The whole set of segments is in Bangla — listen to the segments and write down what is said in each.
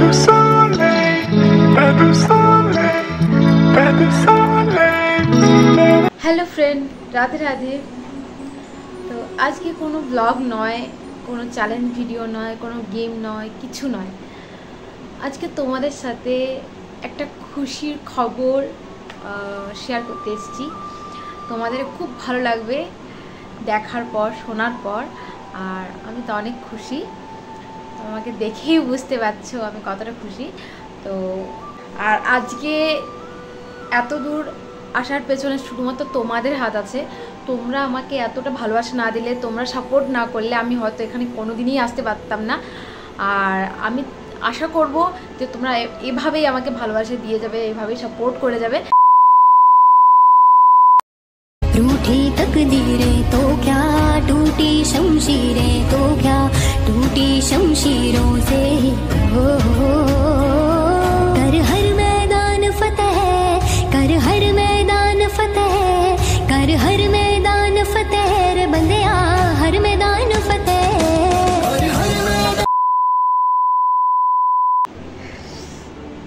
du soleil, pas du soleil, pas du soleil. Hello friend, Radhe Radhe. তো আজকে কোনো ব্লগ নয়, কোনো চ্যালেঞ্জ ভিডিও নয়, কোনো গেম নয়, কিছু নয়। আজকে তোমাদের সাথে একটা খুশির খবর শেয়ার করতে এসেছি। তোমাদের খুব ভালো লাগবে দেখার পর, শোনার পর। আর আমি তো অনেক খুশি, আমাকে দেখেই বুঝতে পারছো আমি কতটা খুশি। তো আর আজকে এত দূর আসার পেছনে শুধুমাত্র তোমাদের হাত আছে। তোমরা আমাকে এতটা ভালোবাসা না দিলে, তোমরা সাপোর্ট না করলে আমি হয়তো এখানে কোনোদিনই আসতে পারতাম না। আর আমি আশা করব যে তোমরা এভাবেই আমাকে ভালোবাসা দিয়ে যাবে, এভাবেই সাপোর্ট করে যাবে। रूठी तकदीरें तो क्या, टूटी शमशीरें तो क्या, टूटी शमशीरों से हो कर हर मैदान फतेह, कर हर मैदान फतेह, कर हर मैदान फतेह रे बंदिया, हर मैदान फतेह।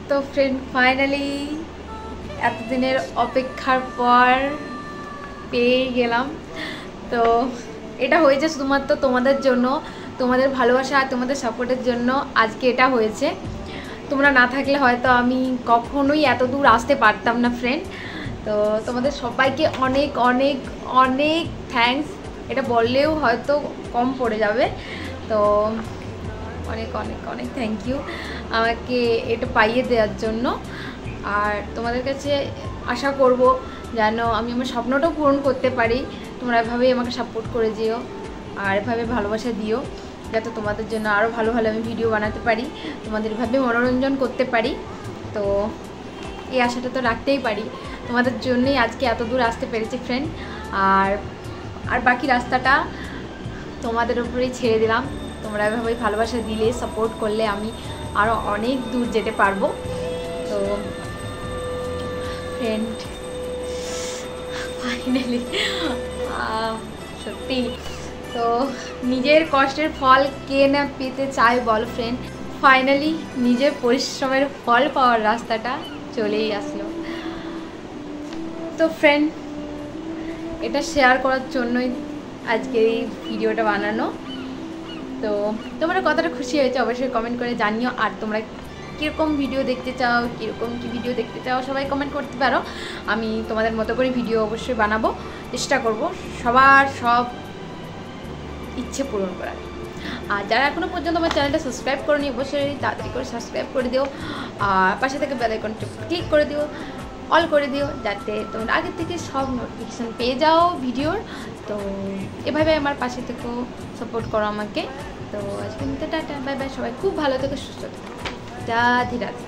তো ফ্রেন্ড, ফাইনালি এতদিনের অপেক্ষার পর পেয়ে গেলাম। তো এটা হয়েছে শুধুমাত্র তোমাদের জন্য, তোমাদের ভালোবাসা আর তোমাদের সাপোর্টের জন্য আজকে এটা হয়েছে। তোমরা না থাকলে হয়তো আমি কখনোই এত দূর আসতে পারতাম না ফ্রেন্ড। তো তোমাদের সবাইকে অনেক অনেক অনেক থ্যাঙ্কস। এটা বললেও হয়তো কম পড়ে যাবে। তো অনেক অনেক অনেক থ্যাংক ইউ আমাকে এটা পাইয়ে দেওয়ার জন্য। আর তোমাদের কাছে আশা করব যেন আমি আমার স্বপ্নটাও পূরণ করতে পারি। তোমরা এভাবেই আমাকে সাপোর্ট করে যেও আর এভাবে ভালোবাসা দিও, যাতে তোমাদের জন্য আরও ভালো ভালো আমি ভিডিও বানাতে পারি, তোমাদের এভাবে মনোরঞ্জন করতে পারি। তো এই আশাটা তো রাখতেই পারি। তোমাদের জন্যই আজকে এত দূর আসতে পেরেছি ফ্রেন্ড। আর বাকি রাস্তাটা তোমাদের উপরেই ছেড়ে দিলাম। তোমরা এভাবেই ভালোবাসা দিলে, সাপোর্ট করলে আমি আরও অনেক দূর যেতে পারবো। তো ফ্রেন্ড, ফাইনালি সত্যি তো নিজের কষ্টের ফল কে না পেতে চায় বল ফ্রেন্ড। ফাইনালি নিজের পরিশ্রমের ফল পাওয়ার রাস্তাটা চলেই আসলো। তো ফ্রেন্ড, এটা শেয়ার করার জন্যই আজকে এই ভিডিওটা বানানো। তো তোমরা কতটা খুশি হয়েছে অবশ্যই কমেন্ট করে জানিও। আর তোমরা কীরকম ভিডিও দেখতে চাও, কীরকম কী ভিডিও দেখতে চাও সবাই কমেন্ট করতে পারো। আমি তোমাদের মতো করে ভিডিও অবশ্যই বানাবো, চেষ্টা করব সবার সব ইচ্ছে পূরণ করার। আর যারা এখনও পর্যন্ত আমার চ্যানেলটা সাবস্ক্রাইব করোনি অবশ্যই তাড়াতাড়ি করে সাবস্ক্রাইব করে দিও। আর পাশে থেকে বেল আইকনটা ক্লিক করে দিও, অল করে দিও, যাতে তোমরা আগের থেকে সব নোটিফিকেশান পেয়ে যাও ভিডিওর। তো এভাবে আমার পাশে থেকেও সাপোর্ট করো আমাকে। তো আজকে টাটা, বাই বাই। সবাই খুব ভালো থেকো, সুস্থ থেকো। রাধে রাধে।